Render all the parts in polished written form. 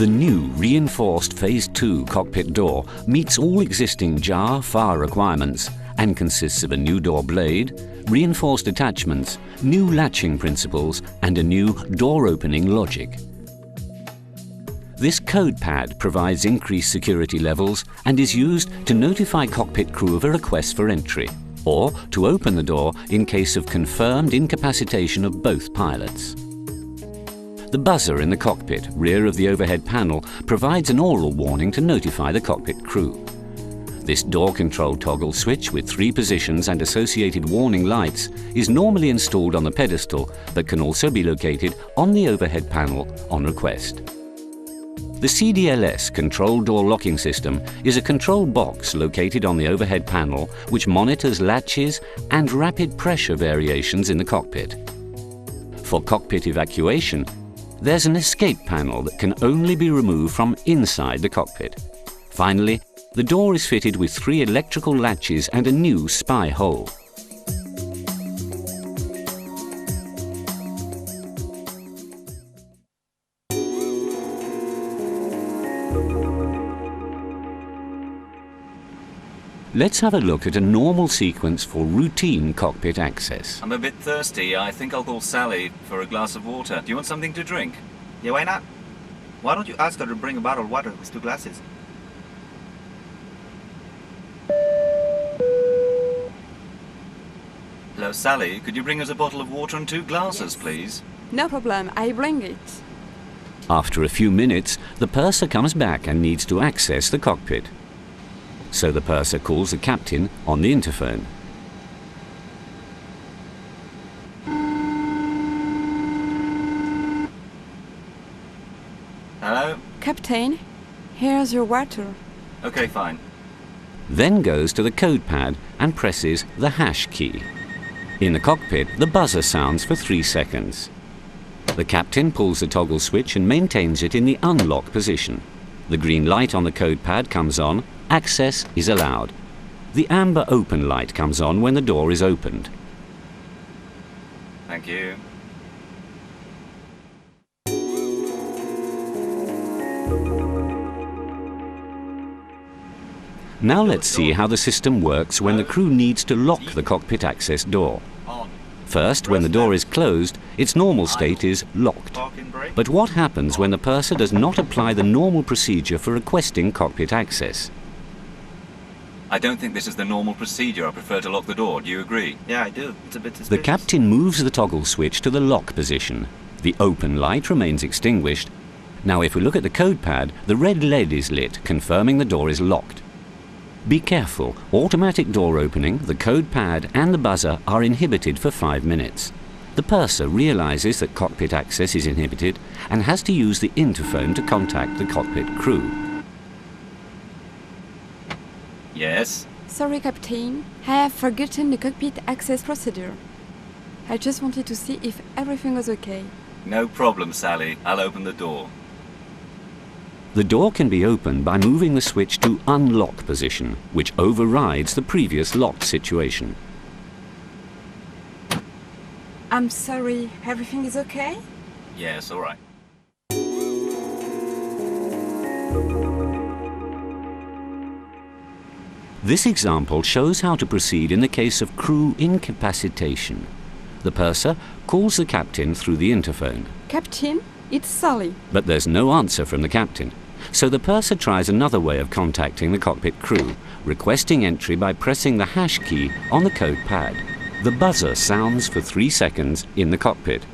The new reinforced Phase 2 cockpit door meets all existing jar-fire requirements and consists of a new door blade, reinforced attachments, new latching principles and a new door opening logic. This code pad provides increased security levels and is used to notify cockpit crew of a request for entry, or to open the door in case of confirmed incapacitation of both pilots. The buzzer in the cockpit, rear of the overhead panel, provides an oral warning to notify the cockpit crew. This door control toggle switch with 3 positions and associated warning lights is normally installed on the pedestal, but can also be located on the overhead panel on request. The CDLS control door locking system is a control box located on the overhead panel which monitors latches and rapid pressure variations in the cockpit. For cockpit evacuation, there's an escape panel that can only be removed from inside the cockpit. Finally, the door is fitted with 3 electrical latches and a new spy hole. Let's have a look at a normal sequence for routine cockpit access. I'm a bit thirsty. I think I'll call Sally for a glass of water. Do you want something to drink? Yeah, why not? Why don't you ask her to bring a bottle of water with 2 glasses? Hello, Sally. Could you bring us a bottle of water and 2 glasses, Yes. please? No problem, I bring it. After a few minutes, the purser comes back and needs to access the cockpit. So the purser calls the captain on the interphone. Hello? Captain, here's your water. Okay, fine. Then goes to the code pad and presses the hash key. In the cockpit, the buzzer sounds for 3 seconds. The captain pulls the toggle switch and maintains it in the unlock position. The green light on the code pad comes on. Access is allowed. The amber open light comes on when the door is opened. Thank you. Now let's see how the system works when the crew needs to lock the cockpit access door. On. First, when the door is closed, its normal state is locked. Parking brake? But what happens when the purser does not apply the normal procedure for requesting cockpit access? I don't think this is the normal procedure. I prefer to lock the door. Do you agree? Yeah, I do. It's a bit The suspicious. captain moves the toggle switch to the lock position. The open light remains extinguished. Now if we look at the code pad, the red LED is lit, confirming the door is locked. Be careful, automatic door opening, the code pad and the buzzer are inhibited for 5 minutes. The purser realizes that cockpit access is inhibited and has to use the interphone to contact the cockpit crew. Yes? Sorry, Captain, I have forgotten the cockpit access procedure. I just wanted to see if everything was okay. No problem, Sally. I'll open the door. The door can be opened by moving the switch to unlock position, which overrides the previous locked situation. I'm sorry, everything is okay? Yes, all right. This example shows how to proceed in the case of crew incapacitation. The purser calls the captain through the interphone. Captain, it's Sally. But there's no answer from the captain. So the purser tries another way of contacting the cockpit crew, requesting entry by pressing the hash key on the code pad. The buzzer sounds for 3 seconds in the cockpit,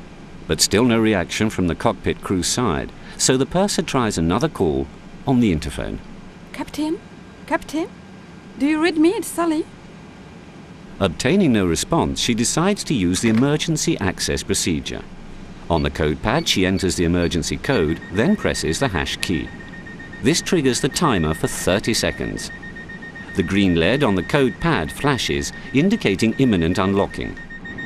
but still no reaction from the cockpit crew side. So the purser tries another call on the interphone. Captain? Captain? Do you read me? It's Sally. Obtaining no response, she decides to use the emergency access procedure. On the code pad, she enters the emergency code, then presses the hash key. This triggers the timer for 30 seconds. The green LED on the code pad flashes, indicating imminent unlocking.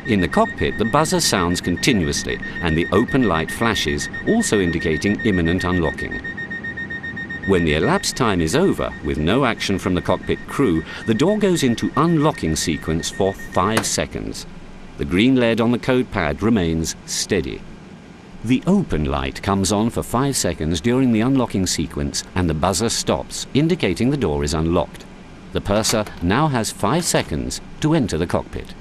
In the cockpit, the buzzer sounds continuously, and the open light flashes, also indicating imminent unlocking. When the elapsed time is over, with no action from the cockpit crew, the door goes into unlocking sequence for 5 seconds. The green LED on the code pad remains steady. The open light comes on for 5 seconds during the unlocking sequence and the buzzer stops, indicating the door is unlocked. The purser now has 5 seconds to enter the cockpit.